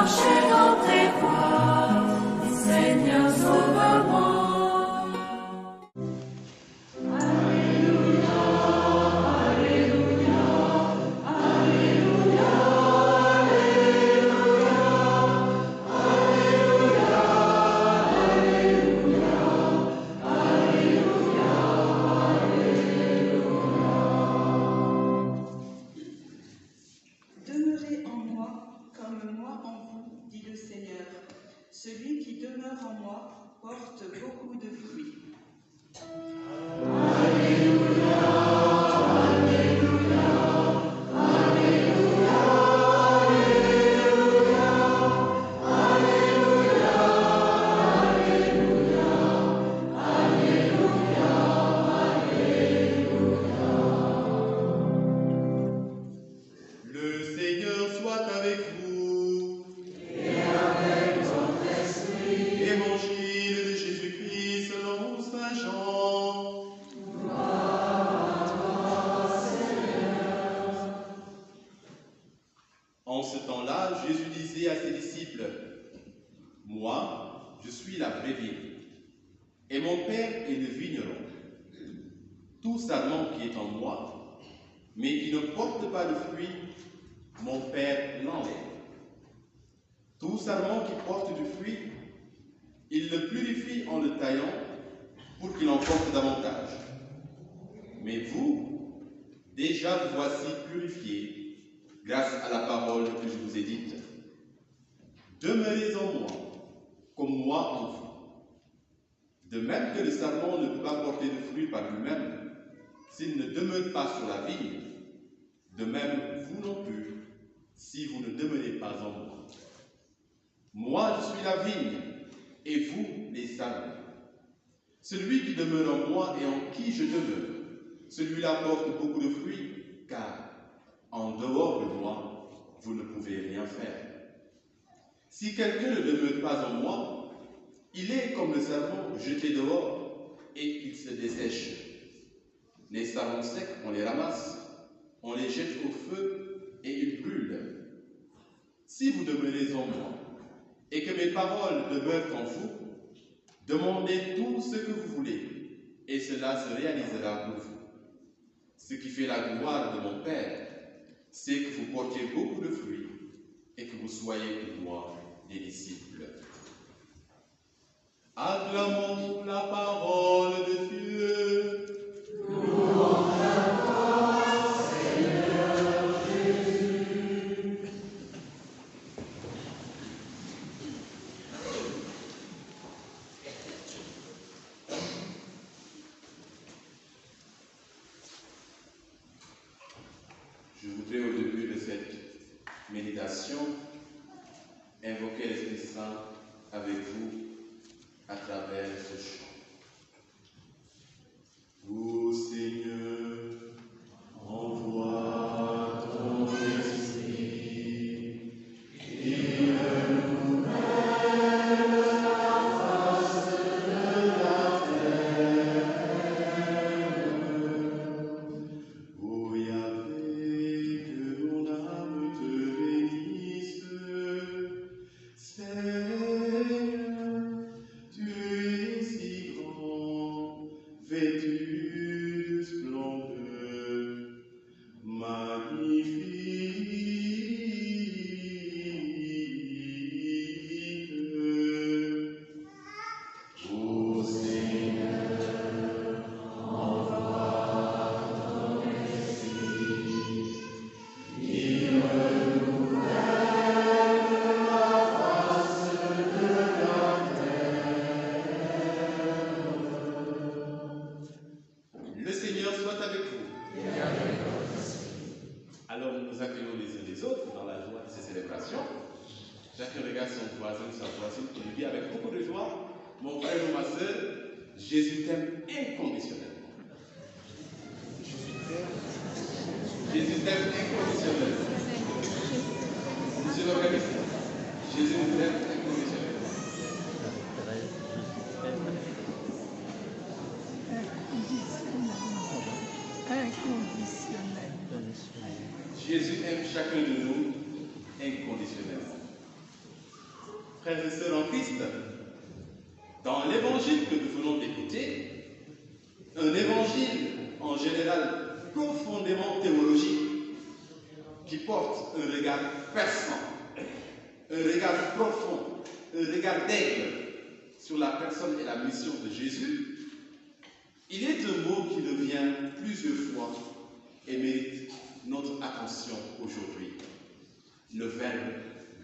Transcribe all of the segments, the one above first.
marcher dans tes voies, Seigneur, sauve-moi. Demeurez en moi comme moi en vous, dit le Seigneur. Celui qui demeure en moi porte beaucoup de fruits. Le Seigneur soit avec vous. Et avec ton esprit, Évangile de Jésus-Christ selon Saint Jean. En ce temps-là, Jésus disait à ses disciples, « Moi, je suis la vraie vigne, et mon Père est le vigneron. Tout sarment qui est en moi, mais qui ne porte pas de fruit, mon Père l'enlève. Tout sarment qui porte du fruit, il le purifie en le taillant pour qu'il en porte davantage. Mais vous, déjà vous voici purifiés grâce à la parole que je vous ai dite. Demeurez en moi, comme moi en vous. De même que le sarment ne peut pas porter de fruit par lui-même, s'il ne demeure pas sur la vigne, de même vous non plus, si vous ne demeurez pas en moi. Moi, je suis la vigne, et vous, les sarments. Celui qui demeure en moi et en qui je demeure, celui-là porte beaucoup de fruits, car en dehors de moi, vous ne pouvez rien faire. Si quelqu'un ne demeure pas en moi, il est comme le sarment jeté dehors, et il se dessèche. Les sarments secs, on les ramasse, on les jette au feu, et ils brûlent. Si vous demeurez en moi, et que mes paroles demeurent en vous, demandez tout ce que vous voulez, et cela se réalisera pour vous. Ce qui fait la gloire de mon Père, c'est que vous portiez beaucoup de fruits, et que vous soyez pour moi des disciples. Acclamons la parole de Dieu. Je voudrais au début de cette méditation invoquer l'Esprit Saint avec vous à travers ce chant. Ô Seigneur, envoie ton esprit et renouvelle la face de la terre. Ô Yahvé, que mon âme te bénisse. Seigneur, tu es si grand, vêtu de splendeur, magnifique. Ô Seigneur, envoie ton esprit, il renouvelle la face de la terre. Le Seigneur soit avec vous. Alors nous nous accueillons les uns les autres dans la joie de ces célébrations. Chacun regarde son voisin, sa voisine, qui lui dit avec beaucoup de joie, mon frère ou ma soeur, Jésus t'aime inconditionnellement. Jésus t'aime inconditionnellement. Monsieur l'organiste, Jésus nous aime inconditionnellement. Inconditionnel. Jésus aime chacun de nous inconditionnellement. frères et sœurs en Christ, dans l'évangile que nous venons d'écouter, un évangile en général profondément théologique, qui porte un regard perçant, un regard profond, un regard d'aigle sur la personne et la mission de Jésus, il est un mot qui revient plusieurs fois et mérite notre attention aujourd'hui. Le verbe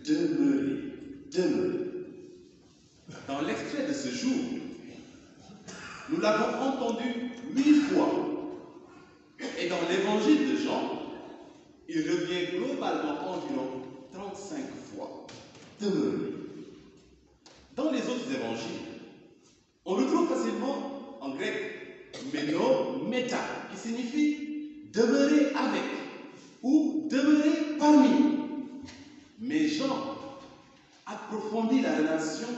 demeurer, demeurer. Dans l'extrait de ce jour, nous l'avons entendu 8 fois. Et dans l'évangile de Jean, il revient globalement environ 35 fois. Demeurer. Dans les autres évangiles, on retrouve facilement en grec meno, meta, qui signifie demeurer avec ou demeurer parmi. Mais Jean approfondit la relation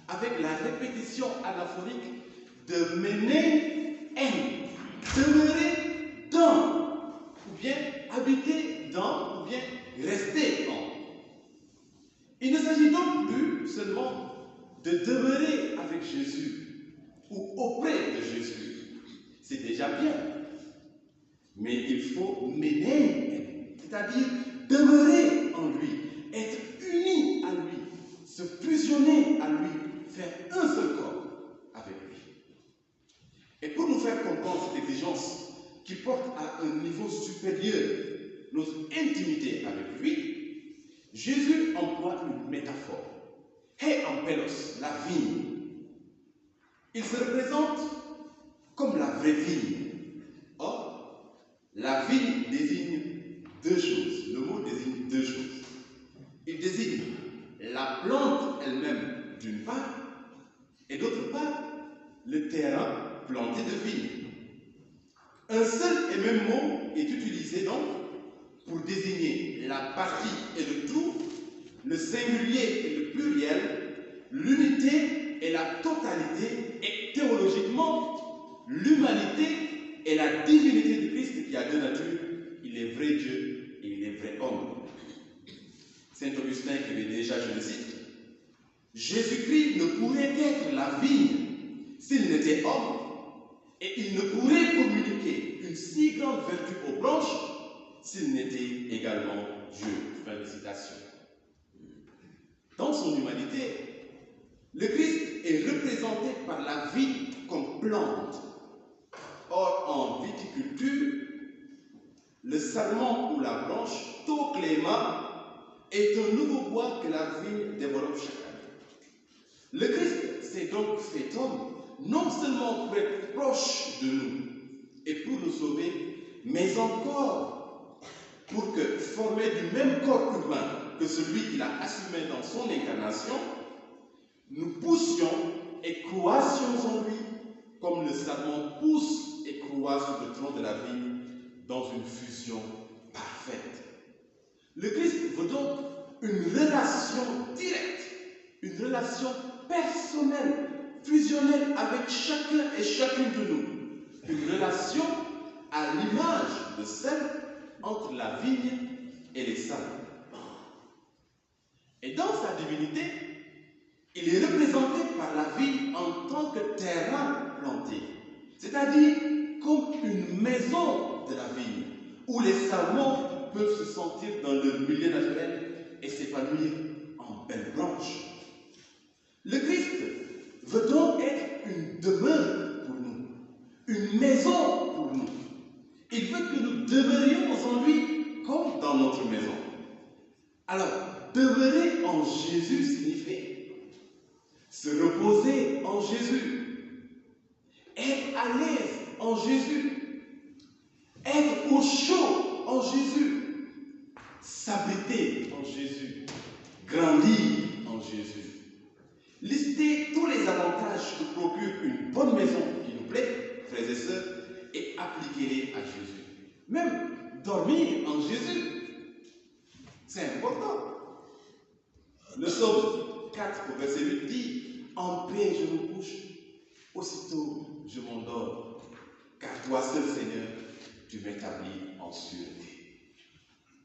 avec la répétition anaphorique de mener, demeurer dans, ou bien habiter dans, ou bien rester dans. Il ne s'agit donc plus seulement de demeurer avec Jésus ou auprès de Jésus. C'est déjà bien. Mais il faut mener, c'est-à-dire demeurer en lui, être uni à lui, se fusionner à lui, faire un seul corps avec lui. Et pour nous faire comprendre cette exigence qui porte à un niveau supérieur notre intimité avec lui, Jésus emploie une métaphore. He ampelos, la vigne. Il se représente comme la vraie vigne. Or, la vigne désigne deux choses. Le mot désigne deux choses. Il désigne la plante elle-même d'une part, et d'autre part, le terrain planté de vigne. Un seul et même mot est utilisé donc pour désigner la partie et le tout, le singulier et le pluriel, l'unité et la totalité, et théologiquement, l'humanité et la divinité du Christ qui a deux natures. Il est vrai Dieu et il est vrai homme. Saint Augustin écrivait déjà, je le cite, Jésus-Christ ne pourrait être la vigne s'il n'était homme, et il ne pourrait communiquer une si grande vertu aux branches s'il n'était également Dieu. Fin de citation. Dans son humanité, le Christ est représenté par la vigne comme plante. Or, en viticulture, le sarment ou la branche, tocléma, est un nouveau bois que la vigne développe chaque année. Le Christ s'est donc fait homme, non seulement pour être proche de nous et pour nous sauver, mais encore pour que, formé du même corps humain que celui qu'il a assumé dans son incarnation, nous poussions et croissions en lui, comme le sarment pousse et croît sur le tronc de la vigne dans une fusion parfaite. Le Christ veut donc une relation directe, une relation personnelle, fusionnelle avec chacun et chacune de nous. Une relation à l'image de celle entre la vigne et les saints. Et dans sa divinité, il est représenté par la vigne en tant que terrain planté, c'est-à-dire comme une maison de la vigne, où les sarments peuvent se sentir dans leur milieu naturel et s'épanouir en belles branches. Le Christ veut donc être une demeure pour nous, une maison pour nous. Il veut que nous demeurions en lui comme dans notre maison. Alors, demeurer en Jésus signifie se reposer en Jésus, être à l'aise en Jésus, être au chaud en Jésus, s'abriter en Jésus, grandir en Jésus. Lister tous les avantages que procure une bonne maison qui nous plaît, frères et sœurs, et appliquez-les à Jésus. Même dormir en Jésus, c'est important. Le psaume 4 au verset 8 dit « En paix je me couche, aussitôt je m'endors, car toi seul Seigneur, tu m'établis en sûreté. »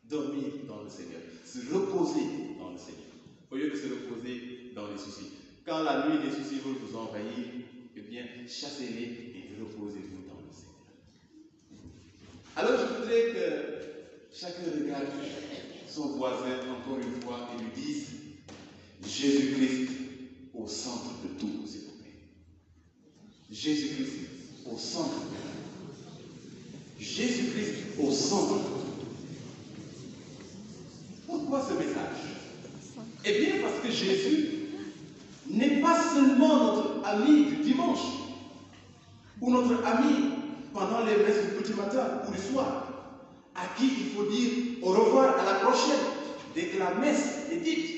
Dormir dans le Seigneur, se reposer dans le Seigneur. Au lieu de se reposer Quand la nuit des soucis veulent vous envahir, eh bien, chassez-les et reposez-vous dans le Seigneur. Alors, je voudrais que chacun regarde son voisin encore une fois et lui dise Jésus-Christ au centre de tout, s'il vous plaît. Jésus-Christ au centre. Jésus-Christ au centre. Pourquoi ce message? Eh bien, parce que Jésus n'est pas seulement notre ami du dimanche ou notre ami pendant les messes du petit matin ou du soir, à qui il faut dire au revoir à la prochaine dès que la messe est dite.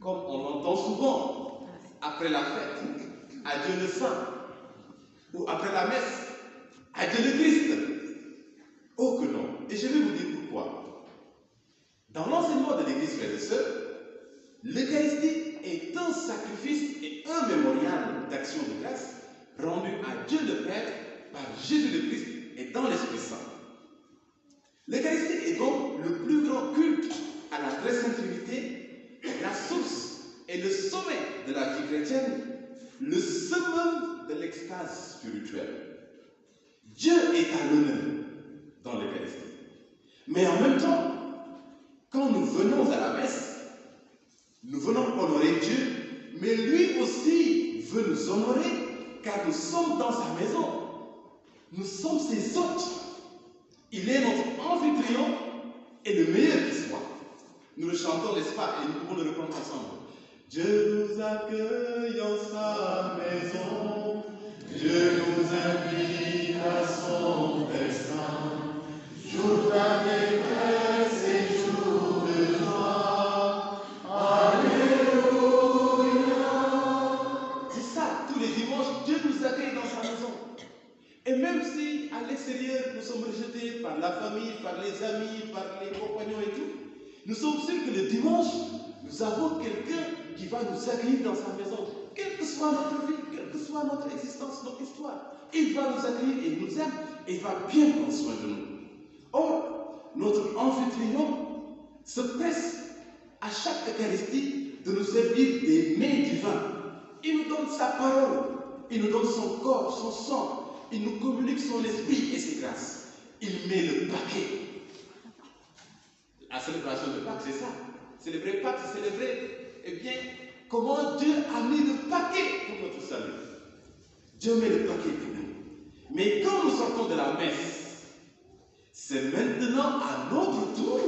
Comme on l'entend souvent après la fête, adieu le Saint, ou après la messe, adieu le Christ. Oh que non. Et je vais vous dire pourquoi. Dans l'enseignement de l'Église, frères et sœurs, l'Eucharistie est un sacrifice et un mémorial d'action de grâce rendu à Dieu le Père par Jésus le Christ et dans l'Esprit Saint. L'Eucharistie est donc le plus grand culte à la très sainte Trinité, la source et le sommet de la vie chrétienne, le summum de l'extase spirituelle. Dieu est à l'honneur dans l'Eucharistie. Mais en même temps, quand nous venons à la messe, nous venons honorer Dieu, mais lui aussi veut nous honorer car nous sommes dans sa maison. Nous sommes ses hôtes. Il est notre amphitryon et le meilleur qui soit. Nous le chantons, n'est-ce pas? Et nous pouvons le reprendre ensemble. Dieu nous accueille en sa maison. Dieu nous invite à son destin. Jour d'allégresse et jour de joie. Alléluia. C'est ça, tous les dimanches, Dieu nous accueille dans sa maison. Et même si à l'extérieur, nous sommes rejetés par la famille, par les amis, par les compagnons et tout, nous sommes sûrs que le dimanche, nous avons quelqu'un qui va nous accueillir dans sa maison. Quelle que soit notre vie, quelle que soit notre existence, notre histoire, il va nous accueillir et il nous aime et il va bien prendre soin de nous. Or, notre amphitryon se presse à chaque Eucharistie de nous servir des mets divins. Il nous donne sa parole, il nous donne son corps, son sang. Il nous communique son esprit et ses grâces. Il met le paquet. La célébration de Pâques, c'est ça. Célébrer Pâques, c'est célébrer, eh bien, comment Dieu a mis le paquet pour notre salut. Dieu met le paquet pour nous. Mais quand nous sortons de la messe, c'est maintenant à notre tour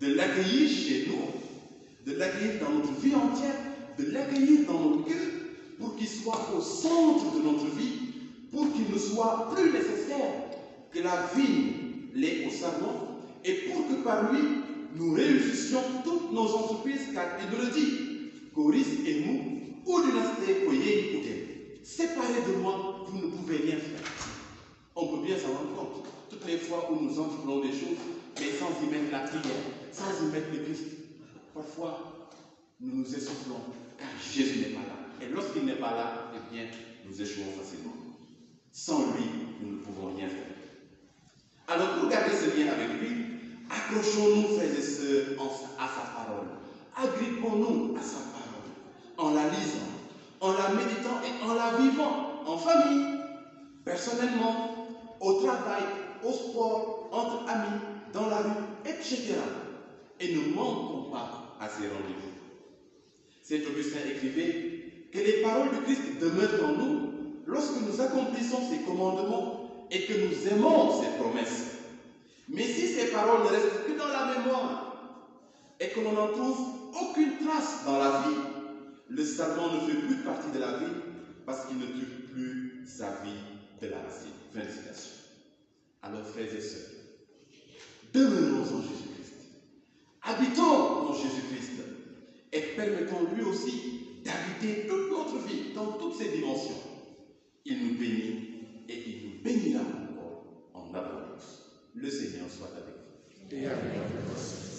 de l'accueillir chez nous, de l'accueillir dans notre vie entière, de l'accueillir dans nos cœurs pour qu'il soit au centre de notre vie, pour qu'il ne soit plus nécessaire que la vigne l'ait au sarment, et pour que par lui, nous réussissions toutes nos entreprises, car il nous le dit, Coris et nous, ou dynastie, Koye, ou séparés de moi, vous ne pouvez rien faire. On peut bien s'en rendre compte, toutes les fois où nous entreprenons des choses, mais sans y mettre la prière, sans y mettre le Christ. Parfois, nous nous essoufflons, car Jésus n'est pas là. Et lorsqu'il n'est pas là, eh bien, nous échouons facilement. Sans lui, nous ne pouvons rien faire. Alors, pour garder ce lien avec lui, accrochons-nous, frères et sœurs, à sa parole. Agrippons-nous à sa parole, en la lisant, en la méditant et en la vivant, en famille, personnellement, au travail, au sport, entre amis, dans la rue, etc. Et ne manquons pas à ces rendez-vous. Saint Augustin écrivait que les paroles du Christ demeurent en nous lorsque nous accomplissons ses commandements et que nous aimons ses promesses. Mais si ces paroles ne restent que dans la mémoire et que l'on n'en trouve aucune trace dans la vie, le serment ne fait plus partie de la vie parce qu'il ne tue plus sa vie de la racine. Fin de citation. Alors, frères et sœurs, demeurons en Jésus-Christ. Habitons en Jésus-Christ et permettons lui aussi d'habiter toute notre vie dans toutes ses dimensions. Il nous bénit et il nous bénira encore en abondance. Le Seigneur soit avec vous. Et avec vous.